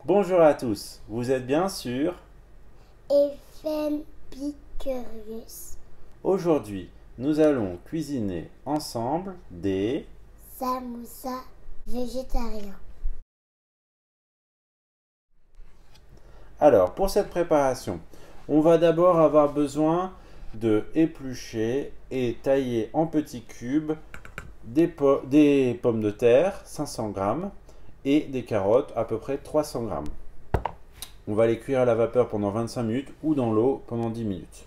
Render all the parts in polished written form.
Bonjour à tous, vous êtes bien sûr. FM Picurious. Aujourd'hui, nous allons cuisiner ensemble des Samoussa végétarien. Alors, pour cette préparation, on va d'abord avoir besoin de éplucher et tailler en petits cubes des pommes de terre, 500 g, et des carottes, à peu près 300 g. On va les cuire à la vapeur pendant 25 minutes ou dans l'eau pendant 10 minutes.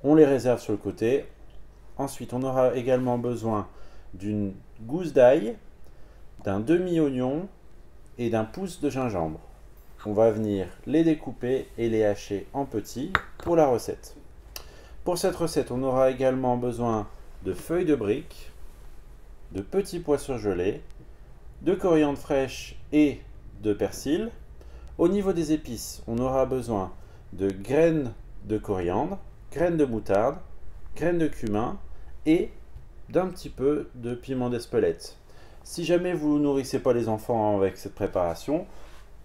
On les réserve sur le côté. Ensuite, on aura également besoin d'une gousse d'ail, d'un demi-oignon et d'un pouce de gingembre. On va venir les découper et les hacher en petits pour la recette. Pour cette recette, on aura également besoin de feuilles de briques, de petits pois surgelés, de coriandre fraîche et de persil. Au niveau des épices, on aura besoin de graines de coriandre, graines de moutarde, graines de cumin et d'un petit peu de piment d'Espelette. Si jamais vous ne nourrissez pas les enfants avec cette préparation,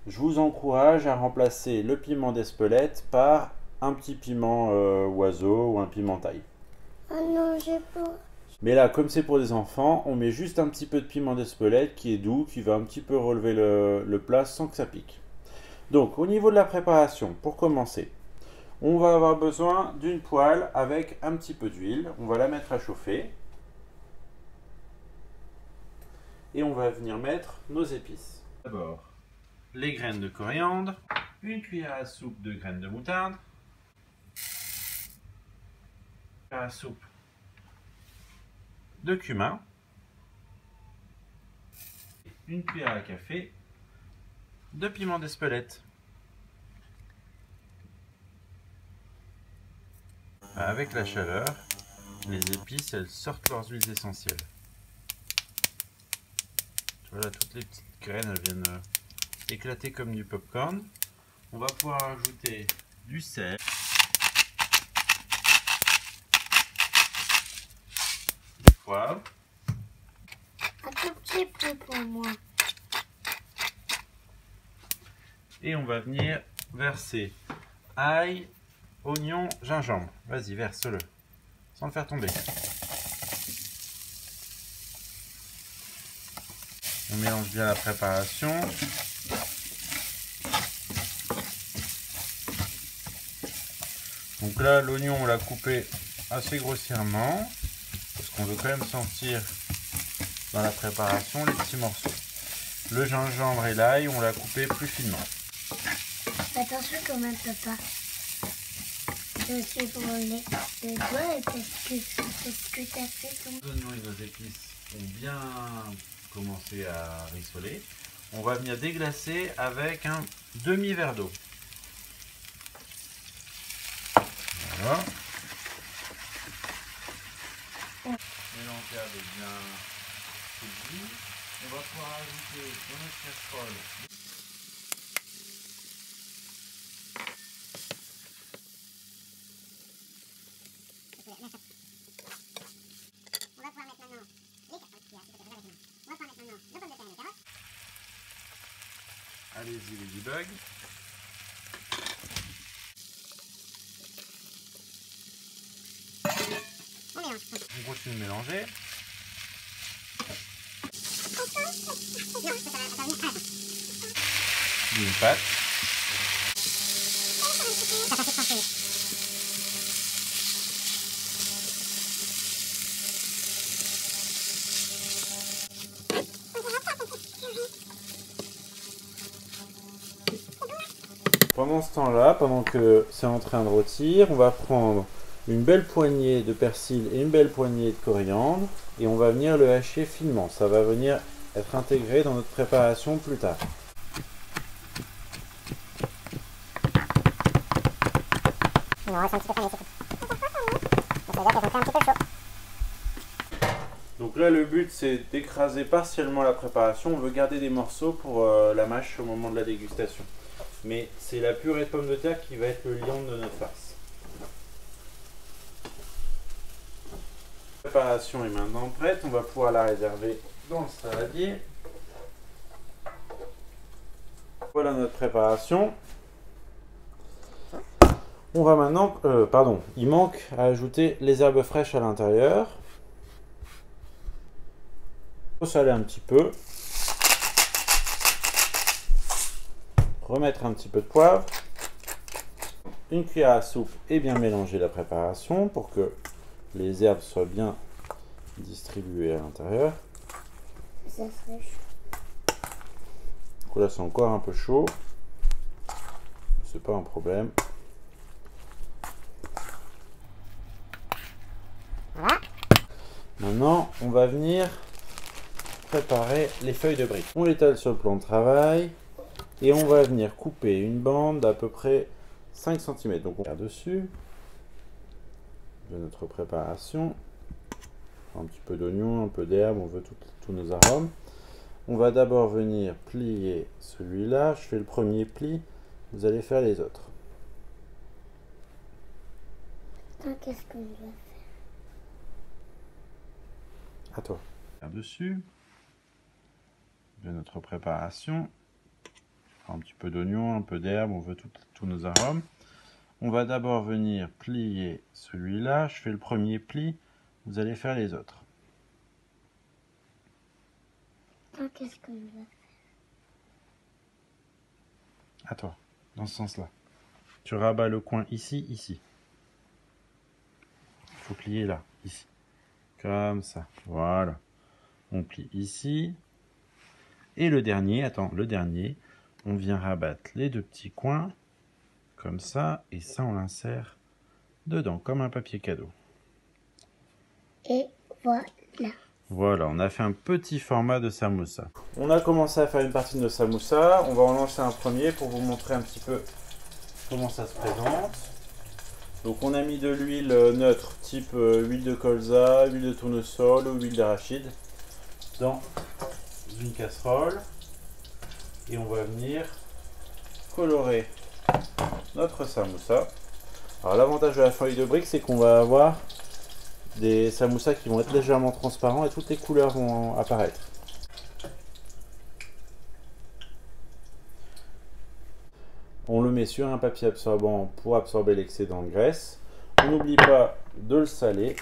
je vous encourage à remplacer le piment d'Espelette par un petit piment oiseau ou un piment taille. Oh non, j'ai pas. Mais là, comme c'est pour des enfants, on met juste un petit peu de piment d'Espelette qui est doux, qui va un petit peu relever le plat sans que ça pique. Donc, au niveau de la préparation, pour commencer, on va avoir besoin d'une poêle avec un petit peu d'huile. On va la mettre à chauffer. Et on va venir mettre nos épices. D'abord, les graines de coriandre, une cuillère à soupe de graines de moutarde, une cuillère à soupe de cumin, une cuillère à café de piment d'Espelette. Avec la chaleur, les épices, elles sortent leurs huiles essentielles. Voilà, toutes les petites graines, elles viennent éclater comme du popcorn. On va pouvoir ajouter du sel, du poivre, Un tout petit peu pour moi. et on va venir verser ail, oignon, gingembre. Vas-y, verse-le, sans le faire tomber. On mélange bien la préparation. Donc là, l'oignon, on l'a coupé assez grossièrement, parce qu'on veut quand même sentir dans la préparation les petits morceaux. Le gingembre et l'ail, on l'a coupé plus finement. Attention quand même, papa. Je suis brûlée de doigts parce que tu as fait ton... Nos oignons et nos épices ont bien commencé à rissoler. On va venir déglacer avec un demi-verre d'eau. Voilà. Mélanger avec bien cousu. On va pouvoir ajouter dans notre casserole allez-y Ladybug. On continue de mélanger. Une pâte. Pendant ce temps-là, pendant que c'est en train de rôtir, on va prendre une belle poignée de persil et une belle poignée de coriandre et on va venir le hacher finement. Ça va venir être intégré dans notre préparation plus tard. Donc là, le but, c'est d'écraser partiellement la préparation. On veut garder des morceaux pour la mâche au moment de la dégustation. Mais c'est la purée de pommes de terre qui va être le liant de notre farce. La préparation est maintenant prête. On va pouvoir la réserver dans le saladier. Voilà notre préparation. On va maintenant, il manque à ajouter les herbes fraîches à l'intérieur. Il faut saler un petit peu. Remettre un petit peu de poivre. Une cuillère à soupe et bien mélanger la préparation pour que les herbes soient bien distribuées à l'intérieur. Ça serait chaud. Donc là c'est encore un peu chaud. C'est pas un problème. Maintenant, on va venir préparer les feuilles de briques. On l'étale sur le plan de travail et on va venir couper une bande d'à peu près 5 cm. Donc on va dessus de notre préparation. Un petit peu d'oignon, un peu d'herbe, on veut tous nos arômes. On va d'abord venir plier celui-là. Je fais le premier pli, vous allez faire les autres. Qu'est-ce que je vais faire? À toi. Dessus de notre préparation. Un petit peu d'oignon, un peu d'herbe, on veut tous nos arômes. On va d'abord venir plier celui-là. Je fais le premier pli, vous allez faire les autres. Qu'est-ce que je vais faire? À toi, dans ce sens-là. Tu rabats le coin ici, ici. Il faut plier là, ici. Comme ça, voilà. On plie ici. Et le dernier, on vient rabattre les deux petits coins, comme ça, et ça on l'insère dedans, comme un papier cadeau. Et voilà. Voilà, on a fait un petit format de samoussa. On a commencé à faire une partie de nos samoussa. On va en lancer un premier pour vous montrer un petit peu comment ça se présente. Donc on a mis de l'huile neutre, type huile de colza, huile de tournesol ou huile d'arachide, dans une casserole. Et on va venir colorer notre samoussa. Alors l'avantage de la feuille de brique, c'est qu'on va avoir des samoussas qui vont être légèrement transparents et toutes les couleurs vont apparaître. On le met sur un papier absorbant pour absorber l'excédent de graisse. On n'oublie pas de le saler.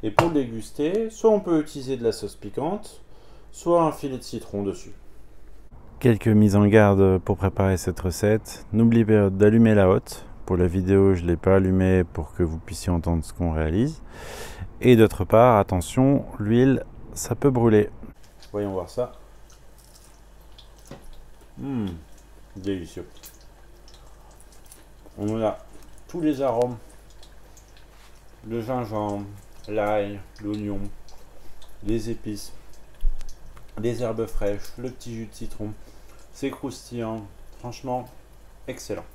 Et pour le déguster, soit on peut utiliser de la sauce piquante, soit un filet de citron dessus. Quelques mises en garde pour préparer cette recette. N'oubliez pas d'allumer la hotte. Pour la vidéo, je ne l'ai pas allumée pour que vous puissiez entendre ce qu'on réalise. Et d'autre part, attention, l'huile, ça peut brûler. Voyons voir ça. Délicieux. On a tous les arômes. Le gingembre, l'ail, l'oignon, les épices, les herbes fraîches, le petit jus de citron. C'est croustillant. Franchement, excellent.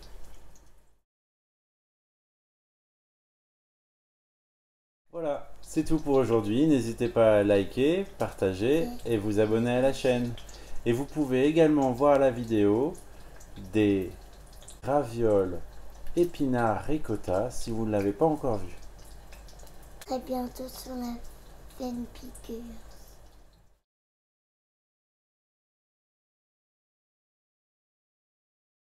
Voilà, c'est tout pour aujourd'hui. N'hésitez pas à liker, partager et vous abonner à la chaîne. Et vous pouvez également voir la vidéo des ravioles épinards ricotta si vous ne l'avez pas encore vu. À bientôt sur la chaîne Piqûre.